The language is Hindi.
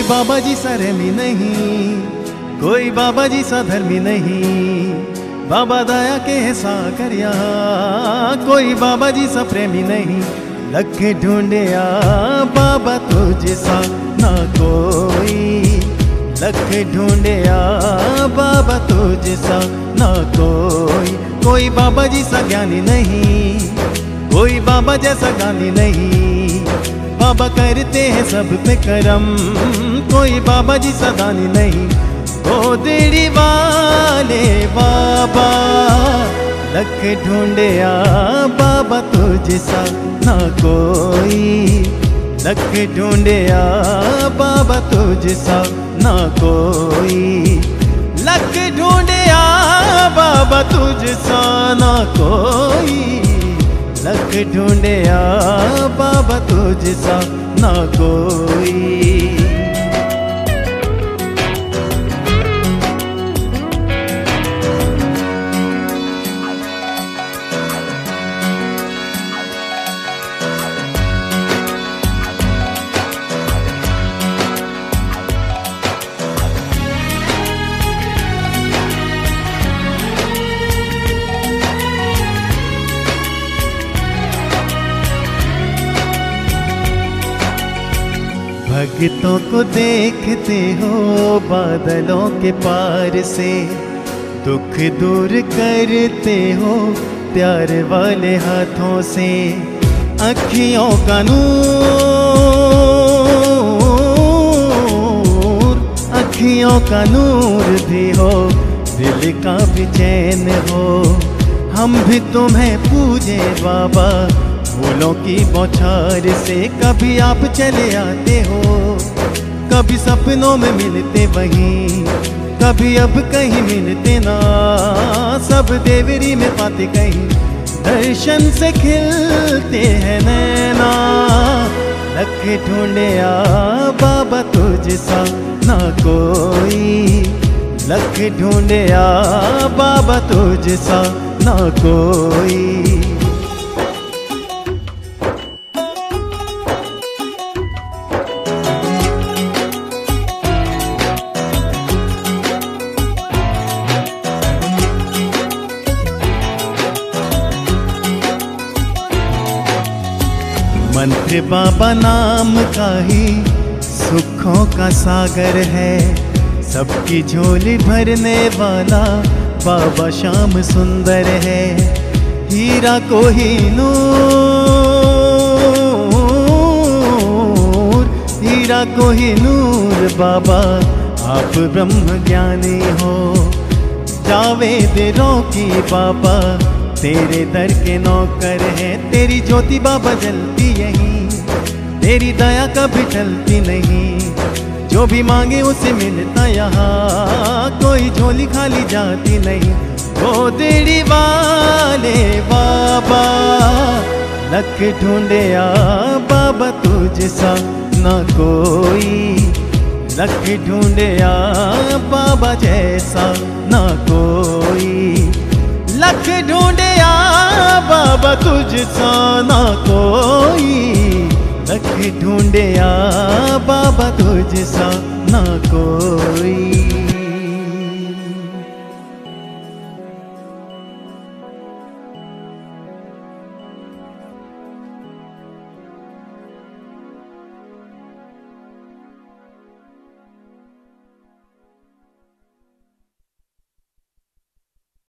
बाबा जी सा रहमी नहीं, कोई बाबा जी सा धर्मी नहीं। बाबा दया के साकरिया, कोई बाबा जी सा प्रेमी नहीं। लख ढूंढिया बाबा तुझसा ना कोई, लख ढूंढिया बाबा तुझसा ना कोई। कोई बाबा जी सा ज्ञानी नहीं, कोई बाबा जैसा गानी नहीं। बाबा करते हैं सब पे करम, कोई बाबा जी सा दानी नहीं। ओ दिड़ी वाले बाबा, लख ढूंढिया बाबा तुझसा ना कोई, लख ढूंढिया बाबा तुझसा ना कोई। लख ढूंढिया बाबा तुझसा ना कोई, लख ढूंढिया बाबा तुझसा ना कोई। भक्तों को देखते हो बादलों के पार से, दुख दूर करते हो प्यार वाले हाथों से। अखियों का नूर, अखियों का नूर भी हो, दिल का भी चैन हो। हम भी तुम्हें पूजे बाबा, फूलों की बौछार से। कभी आप चले आते हो, कभी सपनों में मिलते वहीं, कभी अब कहीं मिलते ना। सब देवरी में पाते कहीं, दर्शन से खिलते हैं नैना। लख ढूंढिया बाबा तुझसा ना कोई, लख ढूंढिया बाबा तुझसा ना कोई। मंत्र बाबा नाम का ही सुखों का सागर है, सबकी झोली भरने वाला बाबा श्याम सुंदर है। हीरा को ही नूर, हीरा को ही नूर बाबा, आप ब्रह्म ज्ञानी हो। जावेद रोकी बाबा, तेरे दर के नौकर हैं। तेरी ज्योति बाबा जलती यहीं, तेरी दया कभी टलती नहीं। जो भी मांगे उसे मिलता यहाँ, कोई झोली खाली जाती नहीं। वो दिड़ी वाले बाबा, लख ढूंढिया बाबा तुझसा ना कोई, लख ढूंढिया बाबा जैसा ना कोई। लख ढूंढिया बाबा तुझसा ना कोई, लख ढूंढिया बाबा तुझसा ना कोई।